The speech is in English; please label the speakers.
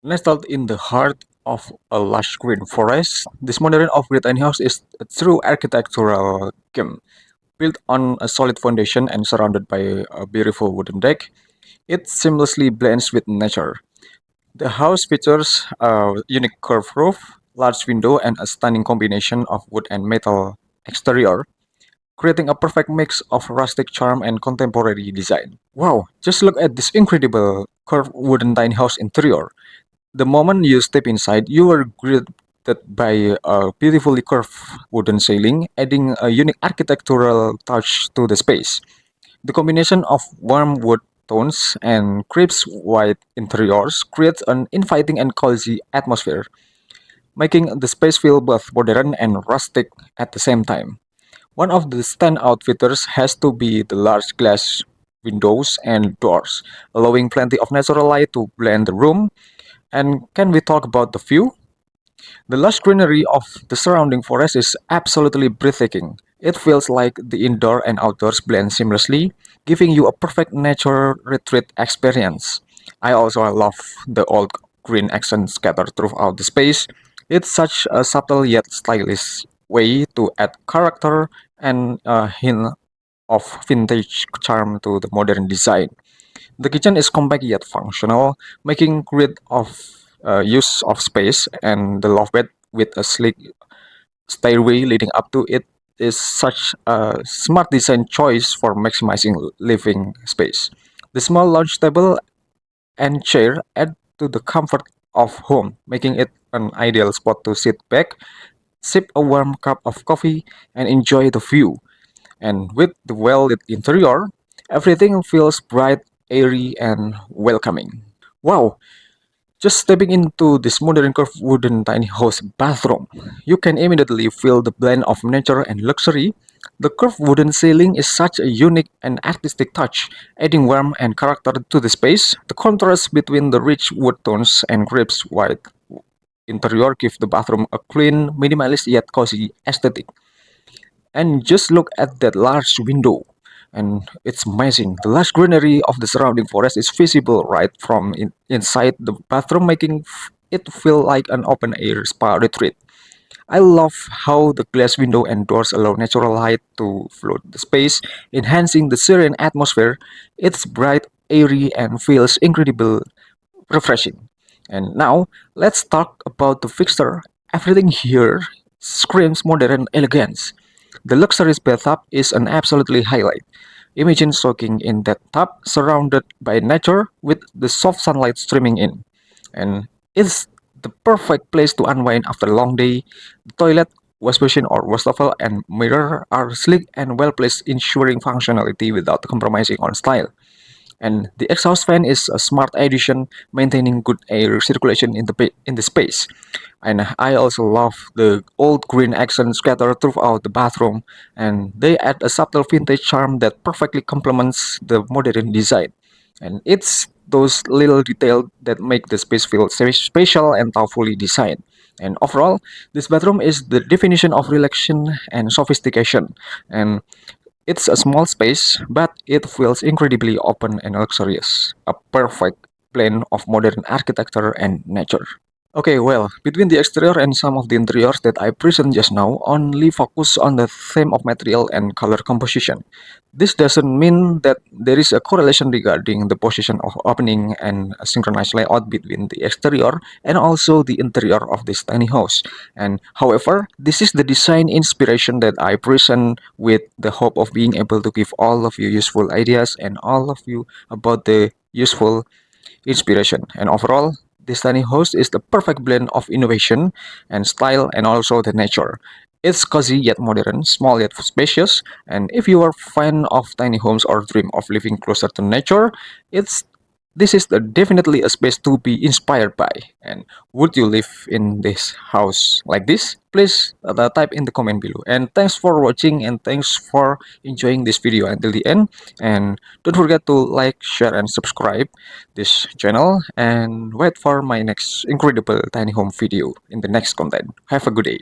Speaker 1: Nestled in the heart of a lush green forest, this modern off-grid tiny house is a true architectural gem. Built on a solid foundation and surrounded by a beautiful wooden deck, it seamlessly blends with nature. The house features a unique curved roof, large window, and a stunning combination of wood and metal exterior, creating a perfect mix of rustic charm and contemporary design. Wow, just look at this incredible curved wooden tiny house interior. The moment you step inside, you are greeted by a beautifully curved wooden ceiling, adding a unique architectural touch to the space. The combination of warm wood tones and crisp white interiors creates an inviting and cozy atmosphere, making the space feel both modern and rustic at the same time. One of the standout features has to be the large glass windows and doors, allowing plenty of natural light to blend the room. And can we talk about the view? The lush greenery of the surrounding forest is absolutely breathtaking. It feels like the indoor and outdoors blend seamlessly, giving you a perfect nature retreat experience. I also love the old green accents scattered throughout the space. It's such a subtle yet stylish way to add character and a hint of vintage charm to the modern design. The kitchen is compact yet functional, making great of use of space, and the loft bed with a sleek stairway leading up to it is such a smart design choice for maximizing living space. The small lounge table and chair add to the comfort of home, making it an ideal spot to sit back, sip a warm cup of coffee, and enjoy the view. And with the well-lit interior, everything feels bright, airy, and welcoming. Wow, just stepping into this modern curved wooden tiny house bathroom, you can immediately feel the blend of nature and luxury. The curved wooden ceiling is such a unique and artistic touch, adding warmth and character to the space. The contrast between the rich wood tones and crisp white interior give the bathroom a clean, minimalist yet cozy aesthetic. And just look at that large window. And it's amazing. The lush greenery of the surrounding forest is visible right from inside the bathroom, making it feel like an open air spa retreat. I love how the glass window and doors allow natural light to flood the space, enhancing the serene atmosphere. It's bright, airy, and feels incredible refreshing. And now, let's talk about the fixture. Everything here screams modern elegance. The luxurious bathtub is an absolutely highlight. Imagine soaking in that tub surrounded by nature with the soft sunlight streaming in. And it's the perfect place to unwind after a long day. The toilet, wash basin or wastafel and mirror are sleek and well placed, ensuring functionality without compromising on style. And the exhaust fan is a smart addition, maintaining good air circulation in the space. And I also love the old green accents scattered throughout the bathroom, and they add a subtle vintage charm that perfectly complements the modern design. And it's those little details that make the space feel special and thoughtfully designed. And overall, this bathroom is the definition of relaxation and sophistication. And it's a small space, but it feels incredibly open and luxurious, a perfect blend of modern architecture and nature. Okay, well, between the exterior and some of the interiors that I present just now, only focus on the theme of material and color composition. This doesn't mean that there is a correlation regarding the position of opening and a synchronized layout between the exterior and also the interior of this tiny house. And however, this is the design inspiration that I present with the hope of being able to give all of you useful ideas and all of you about the useful inspiration. And overall, this tiny house is the perfect blend of innovation and style and also the nature. It's cozy yet modern, small yet spacious, and if you are a fan of tiny homes or dream of living closer to nature, it's this is definitely a space to be inspired by. And would you live in this house like this? Please type in the comment below. And thanks for watching and thanks for enjoying this video until the end. And don't forget to like, share, and subscribe this channel. And wait for my next incredible tiny home video in the next content. Have a good day.